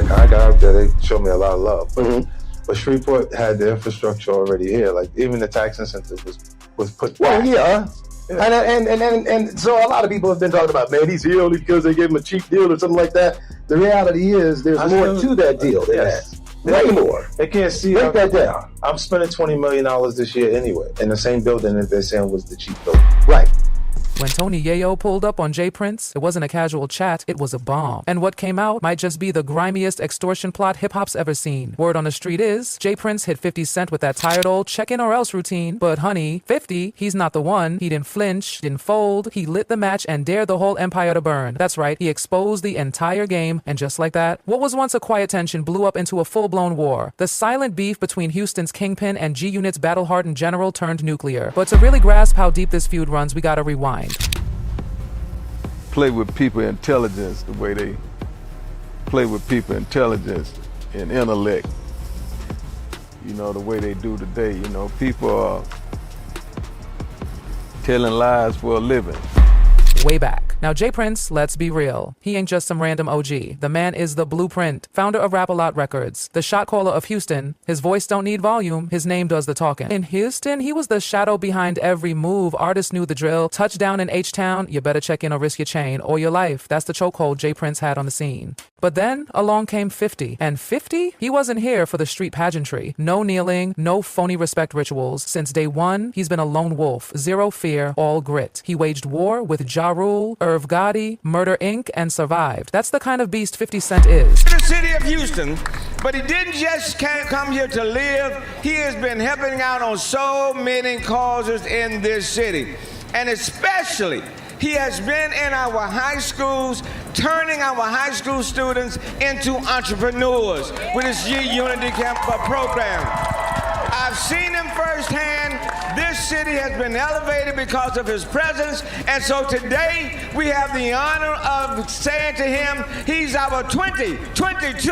Like I got out there, they showed me a lot of love. But Shreveport had the infrastructure already here. Like even the tax incentive was put back. Well, yeah. And so a lot of people have been talking about, man, he's here only because they gave him a cheap deal or something like that. The reality is there's more to that deal than that. Way more. They can't see Break that down. I'm spending $20 million this year anyway, in the same building that they're saying was the cheap building. Right. When Tony Yayo pulled up on J Prince, it wasn't a casual chat, it was a bomb. And what came out might just be the grimiest extortion plot hip-hop's ever seen. Word on the street is, J Prince hit 50 Cent with that tired old check-in or else routine. But honey, 50, he's not the one. He didn't flinch, didn't fold. He lit the match and dared the whole empire to burn. That's right, he exposed the entire game. And just like that, what was once a quiet tension blew up into a full-blown war. The silent beef between Houston's Kingpin and G-Unit's battle-hardened general turned nuclear. But to really grasp how deep this feud runs, we gotta rewind. Play with people intelligence the way they play with people intelligence and intellect. You know, the way they do today. You know, people are telling lies for a living. Way back. Now, J Prince, let's be real. He ain't just some random OG. The man is the blueprint, founder of Rap-A-Lot Records, the shot caller of Houston. His voice don't need volume, his name does the talking. In Houston, he was the shadow behind every move. Artists knew the drill. Touchdown in H-Town, you better check in or risk your chain or your life. That's the chokehold J Prince had on the scene. But then along came 50. And 50? He wasn't here for the street pageantry. No kneeling, no phony respect rituals. Since day one, he's been a lone wolf. Zero fear, all grit. He waged war with Ja Rule, Irv Gotti, Murder Inc., and survived. That's the kind of beast 50 Cent is. The city of Houston, but he didn't just come here to live. He has been helping out on so many causes in this city. And especially, he has been in our high schools, turning our high school students into entrepreneurs with his G-Unity program. I've seen him firsthand. This city has been elevated because of his presence. And so today, we have the honor of saying to him, he's our 2022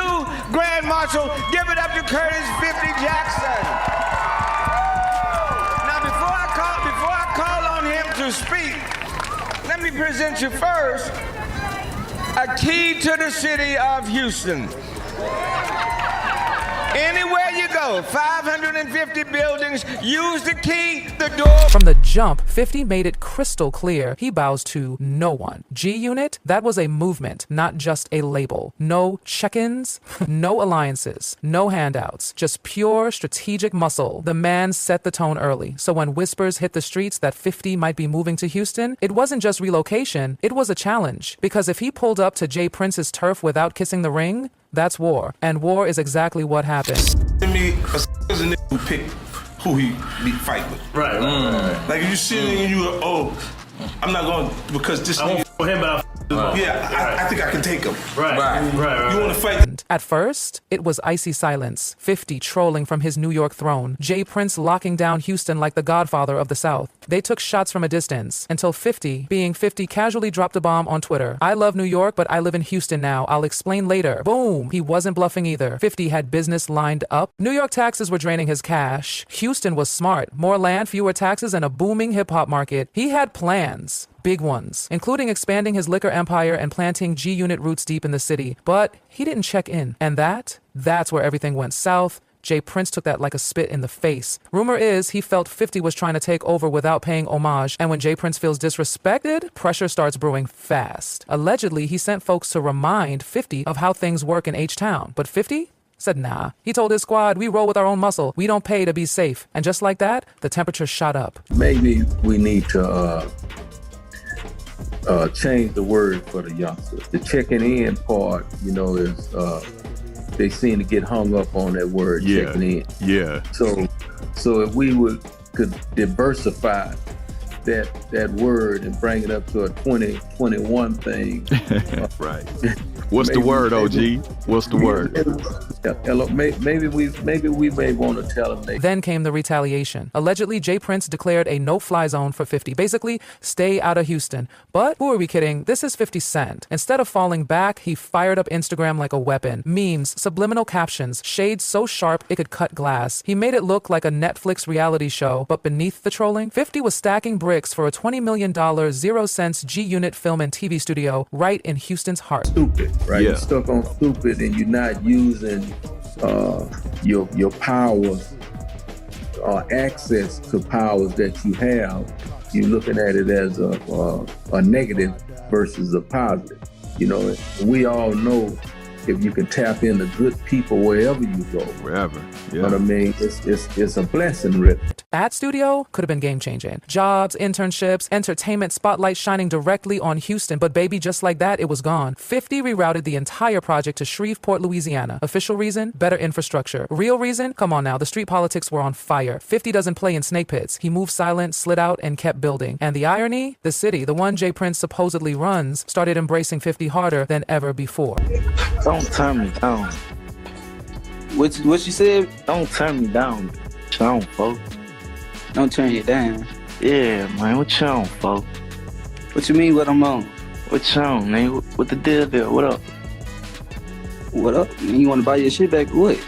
Grand Marshal. Give it up to Curtis 50 Jackson. Now, before I call on him to speak, let me present you first a key to the city of Houston. Anywhere you go, 550 buildings, use the key, the door. From the jump, 50 made it crystal clear he bows to no one. G-Unit, that was a movement, not just a label. No check-ins, no alliances, no handouts, just pure strategic muscle. The man set the tone early, so when whispers hit the streets that 50 might be moving to Houston, it wasn't just relocation, it was a challenge. Because if he pulled up to J Prince's turf without kissing the ring, that's war. And war is exactly what happened. To me, a nigga who pick who he fight with. Right. Like if you see it and you go, oh, I'm not going because this nigga. Him, but I think I can take him. Right. You want to fight? At first, it was icy silence, 50 trolling from his New York throne, J Prince locking down Houston like the godfather of the South. They took shots from a distance, until 50, being 50, casually dropped a bomb on Twitter. I love New York, but I live in Houston now. I'll explain later. Boom! He wasn't bluffing either. 50 had business lined up. New York taxes were draining his cash. Houston was smart. More land, fewer taxes, and a booming hip-hop market. He had plans. Big ones, including expanding his liquor empire and planting G-Unit roots deep in the city. But he didn't check in. And that's where everything went south. J Prince took that like a spit in the face. Rumor is he felt 50 was trying to take over without paying homage. And when J Prince feels disrespected, pressure starts brewing fast. Allegedly, he sent folks to remind 50 of how things work in H-Town. But 50 said nah. He told his squad, we roll with our own muscle. We don't pay to be safe. And just like that, the temperature shot up. Maybe we need to change the word for the youngsters. The checking in part, you know, is they seem to get hung up on that word checking in. Yeah. So if we could diversify that word and bring it up to a 2021 thing. Right. What's the word, OG? What's the word? Maybe we may want to tell them. Then came the retaliation. Allegedly, J Prince declared a no-fly zone for 50. Basically, stay out of Houston. But who are we kidding? This is 50 Cent. Instead of falling back, he fired up Instagram like a weapon. Memes, subliminal captions, shades so sharp it could cut glass. He made it look like a Netflix reality show. But beneath the trolling, 50 was stacking bricks for a $20 million, 0 cents G-Unit film and TV studio right in Houston's heart. Stupid, right? Yeah. You're stuck on stupid. stupid and you're not using your power or access to powers that you have, you're looking at it as a negative versus a positive. You know, we all know if you can tap into good people wherever you go. Wherever, yeah. But I mean, it's a blessing, really. At Studio could have been game-changing. Jobs, internships, entertainment spotlight shining directly on Houston. But baby, just like that, it was gone. 50 rerouted the entire project to Shreveport, Louisiana. Official reason? Better infrastructure. Real reason? Come on now, the street politics were on fire. 50 doesn't play in snake pits. He moved silent, slid out, and kept building. And the irony? The city, the one Jay Prince supposedly runs, started embracing 50 harder than ever before. Don't turn me down. What you said? Don't turn me down. What you on, folks? Don't turn you down. Yeah, man. What you on, folks? What you mean what I'm on? What you on, man? What the deal there? What up? What up? You want to buy your shit back? What?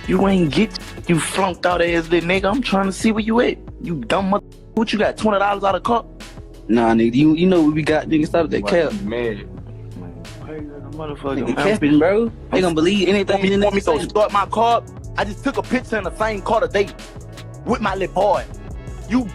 You ain't get you flunked out ass little nigga. I'm trying to see where you at. You dumb mother. What you got? $20 out of car? Nah, nigga. You know what we got, nigga. Stop that cap. Man. Motherfucker, nigga, capping, bro. They gonna believe anything. You want me to start my car? I just took a picture in the same car today with my little boy. You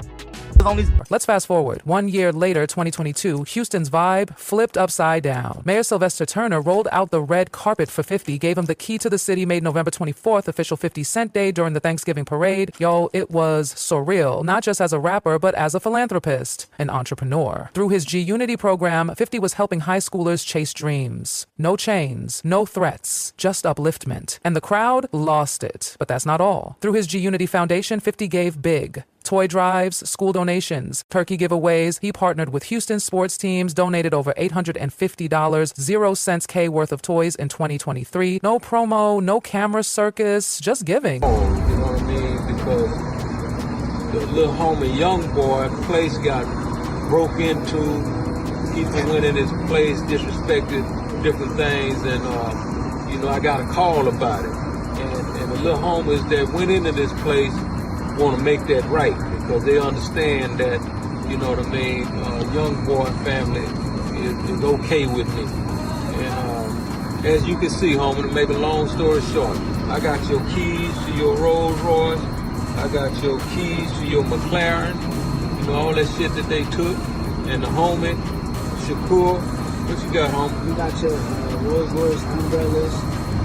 on these. Let's fast forward. 1 year later, 2022, Houston's vibe flipped upside down. Mayor Sylvester Turner rolled out the red carpet for 50, gave him the key to the city, made November 24th official 50 Cent Day during the Thanksgiving parade. Yo, it was surreal, not just as a rapper, but as a philanthropist, an entrepreneur. Through his G-Unity program, 50 was helping high schoolers chase dreams. No chains, no threats, just upliftment. And the crowd lost it. But that's not all. Through his G-Unity Foundation, 50 gave big. Toy drives, school donations, turkey giveaways. He partnered with Houston sports teams, donated over $850, 0 cents K worth of toys in 2023. No promo, no camera circus, just giving. You know what I mean? Because the little homie young boy place got broke into. People went in his place, disrespected different things, and I got a call about it. And the little homies that went into this place want to make that right because they understand that, you know what I mean, young boy family is okay with me. And as you can see, homie, to make a long story short, I got your keys to your Rolls Royce, I got your keys to your McLaren, you know, all that shit that they took, and the homie, Shakur, what you got, homie? You got your Rolls Royce umbrellas,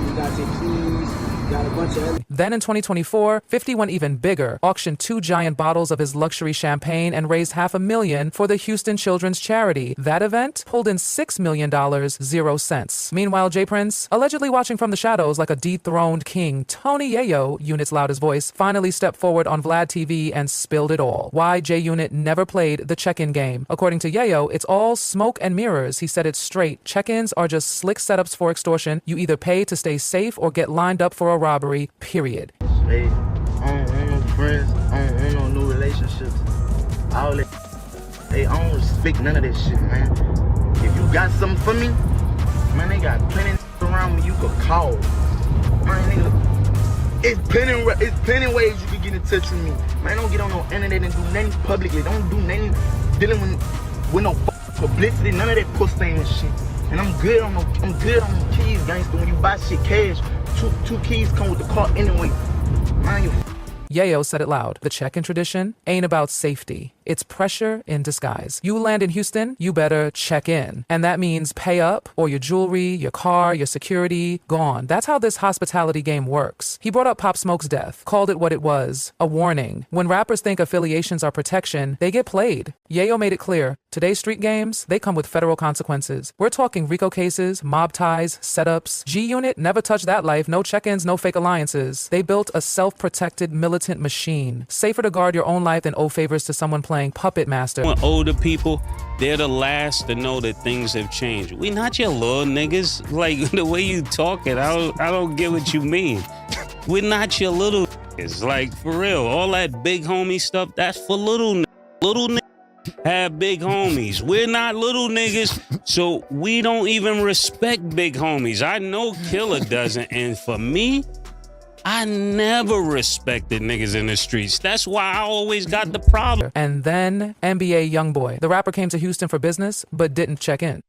you got your keys, got a bunch of. Then in 2024, 50 went even bigger, auctioned 2 giant bottles of his luxury champagne and raised $500,000 for the Houston Children's Charity. That event pulled in $6 million, 0 cents. Meanwhile, Jay Prince, allegedly watching from the shadows like a dethroned king, Tony Yayo, Unit's loudest voice, finally stepped forward on Vlad TV and spilled it all. Why J Unit never played the check-in game. According to Yayo, it's all smoke and mirrors. He said it straight. Check-ins are just slick setups for extortion. You either pay to stay safe or get lined up for a robbery, period. Hey, I don't no friends, I don't no new relationships. All that. Hey, I don't respect none of that shit, man. If you got something for me, man, they got plenty around me you could call. Man, nigga, it's plenty ways you can get in touch with me. Man, don't get on no internet and do nothing publicly. Don't do nothing dealing with no publicity, none of that pussy and shit. And I'm good on the keys, gangster. When you buy shit cash, two keys come with the car anyway. Man, Yayo said it loud. The check-in tradition ain't about safety. It's pressure in disguise. You land in Houston, you better check in. And that means pay up, or your jewelry, your car, your security, gone. That's how this hospitality game works. He brought up Pop Smoke's death, called it what it was, a warning. When rappers think affiliations are protection, they get played. Yayo made it clear, today's street games, they come with federal consequences. We're talking RICO cases, mob ties, setups. G-Unit never touched that life, no check-ins, no fake alliances. They built a self-protected militant machine. Safer to guard your own life than owe favors to someone playing puppet master. When older people, they're the last to know that things have changed. We not your little niggas. Like, the way you talking, I don't get what you mean. We're not your little niggas. Like, for real, all that big homie stuff, that's for little niggas. Little niggas have big homies. We're not little niggas, so we don't even respect big homies. I know Killer doesn't, and for me, I never respected niggas in the streets. That's why I always got the problem. And then NBA Youngboy. The rapper came to Houston for business, but didn't check in.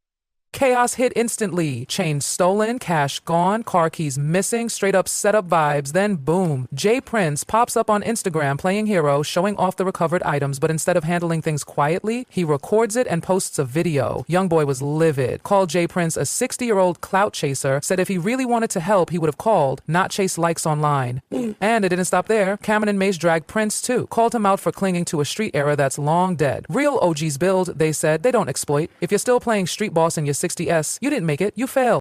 Chaos hit instantly. Chain stolen, cash gone, car keys missing, straight up setup vibes. Then boom, Jay Prince pops up on Instagram playing hero, showing off the recovered items, but instead of handling things quietly, he records it and posts a video. Youngboy was livid, called Jay Prince a 60-year-old clout chaser, said if he really wanted to help, he would have called, not chase likes online. And it didn't stop there. Cameron and Mace dragged Prince too, called him out for clinging to a street era that's long dead. Real OGs build, they said, they don't exploit. If you're still playing Street Boss in your 60s, you didn't make it, you failed.